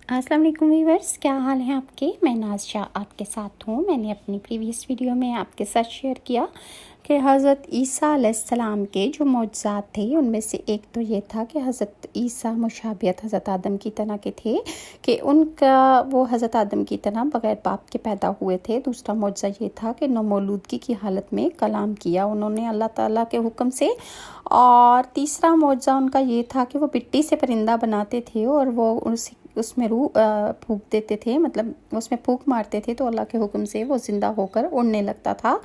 अस्सलाम वालेकुम व्यूअर्स, क्या हाल है आपके। मैं नाज़ आपके साथ हूँ। मैंने अपनी प्रीवियस वीडियो में आपके साथ शेयर किया कि हज़रत ईसा अलैहिस्सलाम के जो मौजज़ात थे उनमें से एक तो ये था कि हज़रत ईसा मुशाबियत हज़रत आदम की तरह के थे, कि उनका वो हज़रत आदम की तरह बग़ैर बाप के पैदा हुए थे। दूसरा मौजज़ा ये था कि नौमौलूदगी की हालत में कलाम किया उन्होंने अल्लाह ताला के हुक्म से। और तीसरा मौजज़ा उनका ये था कि वो मिट्टी से परिंदा बनाते थे और वो उसमें रूह फूंक देते थे, मतलब उसमें फूंक मारते थे तो अल्लाह के हुक्म से वो ज़िंदा होकर उड़ने लगता था।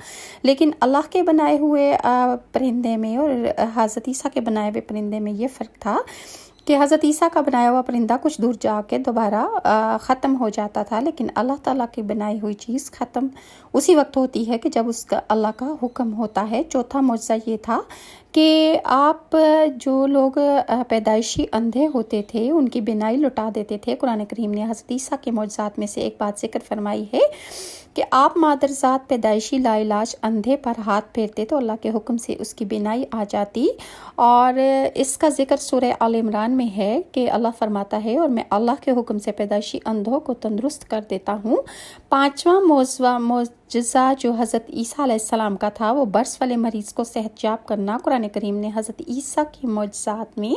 लेकिन अल्लाह के बनाए हुए परिंदे में और हज़रत ईसा के बनाए हुए परिंदे में ये फ़र्क था कि हज़रत ईसा का बनाया हुआ परिंदा कुछ दूर जाके दोबारा ख़त्म हो जाता था, लेकिन अल्लाह ताला की बनाई हुई चीज़ ख़त्म उसी वक्त होती है कि जब उसका अल्लाह का हुक्म होता है। चौथा मौजज़ा ये था कि आप जो लोग पैदाइशी अंधे होते थे उनकी बिनाई लुटा देते थे। कुरान करीम ने हज़रत ईसा के मौजज़ात में से एक बात ज़िक्र फरमाई है कि आप मादरजात पैदाइशी लाइलाज अंधे पर हाथ फेरते तो अल्लाह के हुक्म से उसकी बिनाई आ जाती। और इसका ज़िक्र सूरह आल इमरान में है कि अल्लाह फरमाता है और मैं अल्लाह के हुक्म से पैदाइशी अंधों को तंदुरुस्त कर देता हूँ। पाँचवा मौजज़ा जो हज़रत ईसा अलैहिस्सलाम का था वो बर्स वाले मरीज़ को सेहतयाब करना। कुरान करीम ने हज़रत ईसा की मौजज़ात में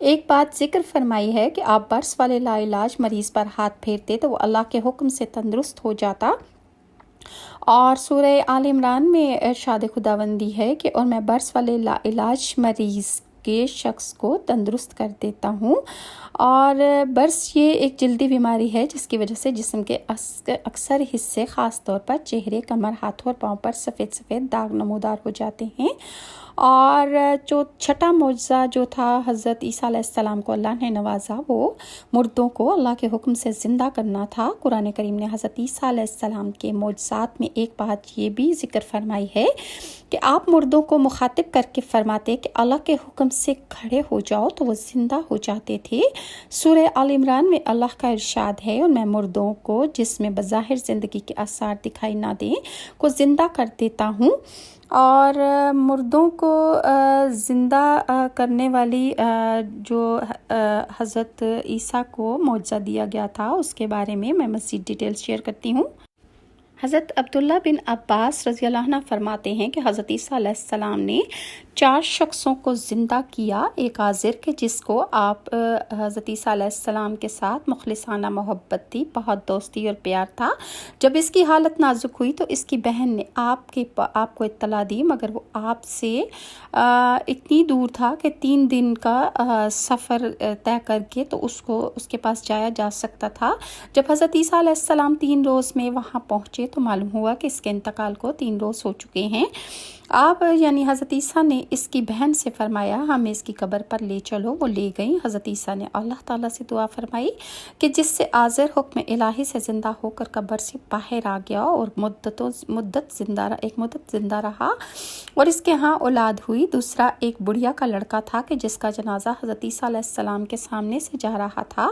एक बात ज़िक्र फरमाई है कि आप बर्स वाले लाइलाज मरीज़ पर हाथ फेरते तो वो अल्लाह के हुक्म से तंदुरुस्त हो जाता। और सूरह आल इमरान में इरशाद खुदावंदी है कि और मैं बर्स वाले लाइलाज मरीज़ के शख्स को तंदुरुस्त कर देता हूँ। और बर्स ये एक जल्दी बीमारी है जिसकी वजह से जिस्म के अक्सर हिस्से ख़ास तौर पर चेहरे, कमर, हाथों और पाँव पर सफ़ेद सफ़ेद दाग नमूदार हो जाते हैं। और जो छठा मौजज़ा जो था हज़रत ईसा अलैहिस्सलाम को अल्लाह ने नवाजा वो मुर्दों को अल्लाह के हुक्म से ज़िंदा करना था। कुरान करीम ने हज़रत ईसा अलैहिस्सलाम के मौजज़ात में एक बात ये भी ज़िक्र फरमाई है कि आप मुर्दों को मुखातिब करके फरमाते कि अल्लाह के हुक्म से खड़े हो जाओ तो वो ज़िंदा हो जाते थे। सूरह आल इमरान में अल्लाह का इरशाद है और मैं मुर्दों को जिसमें बज़ाहिर ज़िंदगी के आसार दिखाई ना दें को ज़िंदा कर देता हूँ। और मुर्दों को ज़िंदा करने वाली जो हज़रत ईसा को मौजज़ा दिया गया था उसके बारे में मैं मज़ीद डिटेल्स शेयर करती हूँ। हज़रत अब्दुल्ला बिन अब्बास रज़ियल्लाहु अन्हु फरमाते हैं कि हज़रत ईसा अलैहिस्सलाम ने 4 शख्सों को ज़िंदा किया। एक आज़िर के जिसको आप हज़रत ईसा अलैहिस्सलाम के साथ मुखलिसाना मोहब्बत थी, बहुत दोस्ती और प्यार था। जब इसकी हालत नाजुक हुई तो इसकी बहन ने आपको इत्तला दी, मगर वो आपसे इतनी दूर था कि 3 दिन का सफ़र तय करके तो उसके पास जाया जा सकता था। जब हज़रत ईसा अलैहिस्सलाम 3 रोज़ में वहाँ पहुँचे तो मालूम हुआ कि इसके इंतकाल को 3 रोज़ हो चुके हैं। आप यानी हज़रत ईसा ने इसकी बहन से फरमाया हमें इसकी कब्र पर ले चलो। वो ले गई। हज़रत ईसा ने अल्लाह ताला से दुआ फरमाई कि जिससे आज़िर हुक्म इलाही से ज़िंदा होकर कब्र से बाहर आ गया और मुद्दत ज़िंदा रहा और इसके यहाँ औलाद हुई। दूसरा एक बुढ़िया का लड़का था कि जिसका जनाजा हज़रत ईसा अलैहिस्सलाम के सामने से जा रहा था।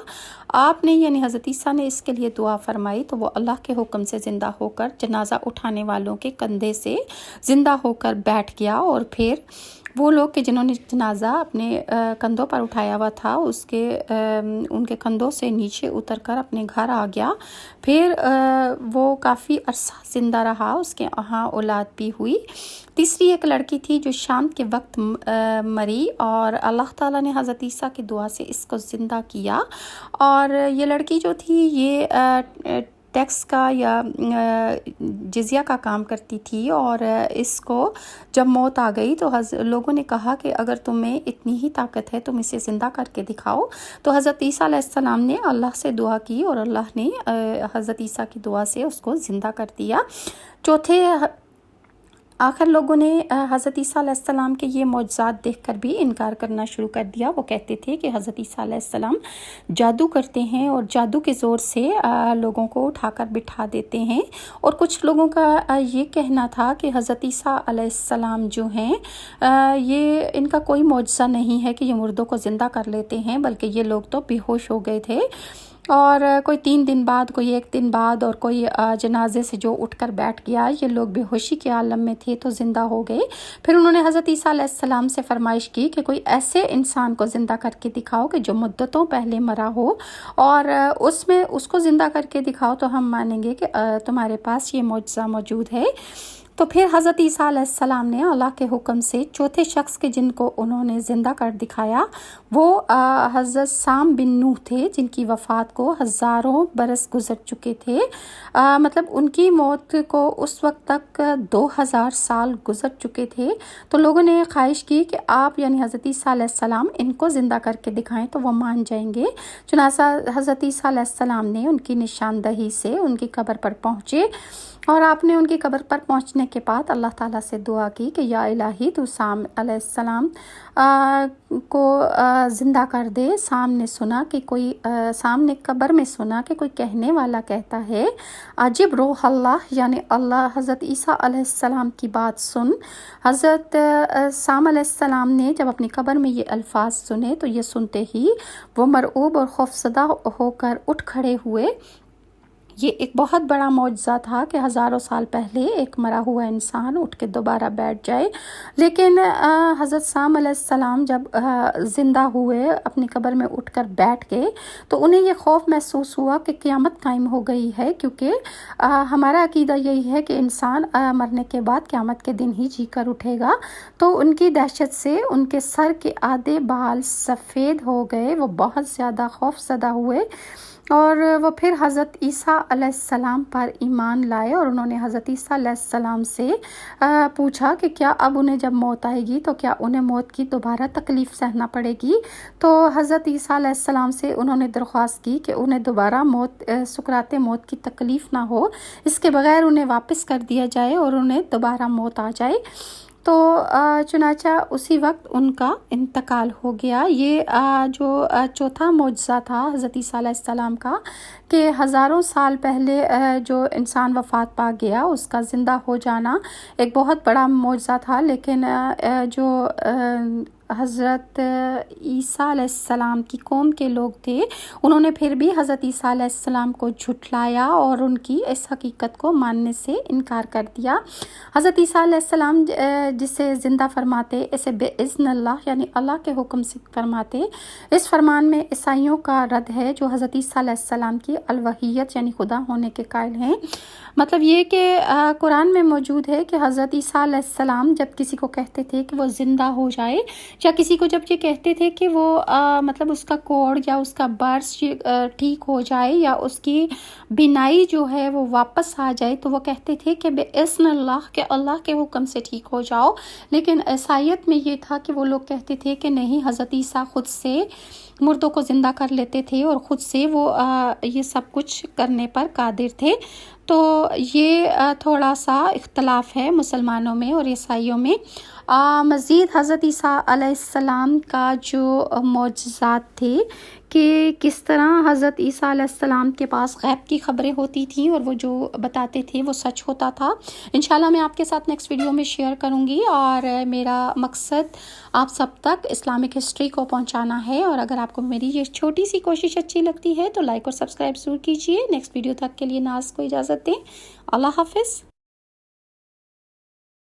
आपने यानी हज़रत ईसा ने इसके लिए दुआ फरमाई तो वो अल्लाह के हुक्म से ज़िंदा होकर जनाजा उठाने वालों के कंधे से ज़िंदा होकर बैठ गया। और फिर वो लोग कि जिन्होंने जनाजा अपने कंधों पर उठाया हुआ था उनके कंधों से नीचे उतरकर अपने घर आ गया। फिर वो काफ़ी अरसा ज़िंदा रहा, उसके यहाँ औलाद भी हुई। तीसरी एक लड़की थी जो शाम के वक्त मरी और अल्लाह ताला ने हज़रत ईसा की दुआ से इसको ज़िंदा किया। और ये लड़की जो थी ये टैक्स का या जिज़िया का काम करती थी। और इसको जब मौत आ गई तो लोगों ने कहा कि अगर तुम्हें इतनी ही ताकत है तुम इसे ज़िंदा करके दिखाओ। तो हज़रत ईसा अलैहिस्सलाम ने अल्लाह से दुआ की और अल्लाह ने हज़रत ईसा की दुआ से उसको ज़िंदा कर दिया। चौथे आखिर लोगों ने हज़रत ईसा अलैहिस्सलाम के ये मौजज़ात देखकर भी इनकार करना शुरू कर दिया। वो कहते थे कि हज़रत ईसा अलैहिस्सलाम जादू करते हैं और जादू के ज़ोर से लोगों को उठाकर बिठा देते हैं। और कुछ लोगों का ये कहना था कि हज़रत ईसा अलैहिस्सलाम जो हैं ये इनका कोई मौजज़ा नहीं है कि ये मुर्दों को ज़िंदा कर लेते हैं, बल्कि ये लोग तो बेहोश हो गए थे। اور کوئی 3 دن بعد، کوئی 1 دن بعد، اور کوئی جنازے سے جو اٹھ کر بیٹھ گیا، یہ لوگ بے ہوشی کے عالم میں تھے تو زندہ ہو گئے۔ پھر انہوں نے حضرت عیسیٰ علیہ السلام سے فرمائش کی کہ کوئی ایسے انسان کو زندہ کر کے دکھاؤ کہ جو مدتوں پہلے مرا ہو، اور اس کو زندہ کر کے دکھاؤ تو ہم مانیں گے کہ تمہارے پاس یہ معجزہ موجود ہے۔ تو پھر حضرت عیسیٰ علیہ السلام نے اللہ کے حکم سے چوتھے شخص کے جن کو انہوں نے زندہ کر دکھایا وہ حضرت سام بن نوح تھے، جن کی وفات کو ہزاروں برس گزر چکے تھے۔ مطلب ان کی موت کو اس وقت تک 2000 سال گزر چکے تھے۔ تو لوگوں نے خواہش کی کہ آپ یعنی حضرت عیسیٰ علیہ السلام ان کو زندہ کر کے دکھائیں تو وہ مان جائیں گے۔ چنانچہ حضرت عیسیٰ علیہ السلام نے ان کی نشاندہی سے ان کی قبر پر پہنچے، اور آپ نے ان کی قبر پر پہنچنے کے بعد اللہ تعالیٰ سے دعا کی کہ یا الہی تو سام علیہ السلام کو زندہ کر دے۔ سام نے قبر میں سنا کہ کوئی کہنے والا کہتا ہے عجب روح اللہ، یعنی اللہ حضرت عیسیٰ علیہ السلام کی بات سن۔ حضرت سام علیہ السلام نے جب اپنی قبر میں یہ الفاظ سنے تو یہ سنتے ہی وہ مرعوب اور خوفزدہ ہو کر اٹھ کھڑے ہوئے۔ یہ ایک بہت بڑا معجزہ تھا کہ ہزاروں سال پہلے ایک مرا ہوا انسان اٹھ کے دوبارہ بیٹھ جائے۔ لیکن حضرت سام علیہ السلام جب زندہ ہوئے، اپنی قبر میں اٹھ کر بیٹھ گئے، تو انہیں یہ خوف محسوس ہوا کہ قیامت قائم ہو گئی ہے، کیونکہ ہمارا عقیدہ یہی ہے کہ انسان مرنے کے بعد قیامت کے دن ہی جی کر اٹھے گا۔ تو ان کی دہشت سے ان کے سر کے آدھے بال سفید ہو گئے، وہ بہت زیادہ خوف زدہ ہوئے، اور وہ پھر حضرت عیسیٰ علیہ السلام پر ایمان لائے، اور انہوں نے حضرت عیسیٰ علیہ السلام سے پوچھا کہ کیا اب انہیں جب موت آئے گی تو کیا انہیں موت کی دوبارہ تکلیف سہنا پڑے گی؟ تو حضرت عیسیٰ علیہ السلام سے انہوں نے درخواست کی کہ انہیں دوبارہ سکرات موت کی تکلیف نہ ہو، اس کے بغیر انہیں واپس کر دیا جائے اور انہیں دوبارہ موت آ جائے۔ تو چنانچہ اسی وقت ان کا انتقال ہو گیا۔ یہ جو چوتھا معجزہ تھا حضرت عیسیٰ علیہ السلام کا کہ ہزاروں سال پہلے جو انسان وفات پا گیا اس کا زندہ ہو جانا ایک بہت بڑا معجزہ تھا، لیکن جو حضرت عیسیٰ علیہ السلام کی قوم کے لوگ تھے انہوں نے پھر بھی حضرت عیسیٰ علیہ السلام کو جھٹلایا اور ان کی اس حقیقت کو ماننے سے انکار کر دیا۔ حضرت عیسیٰ علیہ السلام جسے زندہ فرماتے اسے بِإِذْنِ اللہ یعنی اللہ کے حکم سے فرماتے۔ اس فرمان میں عیسائیوں کا رد ہے جو حضرت عیسیٰ علیہ السلام کی الوہیت یعنی خدا ہونے کے قائل ہیں۔ مطلب یہ کہ قرآن میں موجود ہے کہ حضرت عیسیٰ علیہ السلام جب کسی کو کہتے تھے کہ وہ زندہ ہو جائے، یا کسی کو جب یہ کہتے تھے کہ وہ مطلب اس کا کوڑ یا اس کا برس ٹھیک ہو جائے یا اس کی بینائی جو ہے وہ واپس آ جائے، تو وہ کہتے تھے کہ بِإِذْنِ اللہ کہ اللہ کے حکم سے ٹھیک ہو جاؤ۔ لیکن عیسائیت میں یہ تھا کہ وہ لوگ کہتے تھے کہ نہیں، حضرت عیسیٰ خود سے مردوں کو زندہ کر لیتے تھے اور خود سے وہ یہ سب کچھ کرنے پر قادر تھے۔ تو یہ تھوڑا سا اختلاف ہے مسلمانوں میں اور عیسائیوں میں۔ مزید حضرت عیسیٰ علیہ السلام کا جو معجزات تھے کہ کس طرح حضرت عیسیٰ علیہ السلام کے پاس غیب کی خبریں ہوتی تھیں اور وہ جو بتاتے تھے وہ سچ ہوتا تھا، انشاءاللہ میں آپ کے ساتھ نیکسٹ ویڈیو میں شیئر کروں گی۔ اور میرا مقصد آپ سب تک اسلامک ہسٹری کو پہنچانا ہے، اور اگر آپ کو میری یہ چھوٹی سی کوشش اچھی لگتی ہے تو لائک اور سبسکرائب ضرور کیجیے۔ نیکسٹ ویڈیو تک کے لیے ناز کو اجازت دیں۔ اللہ حافظ۔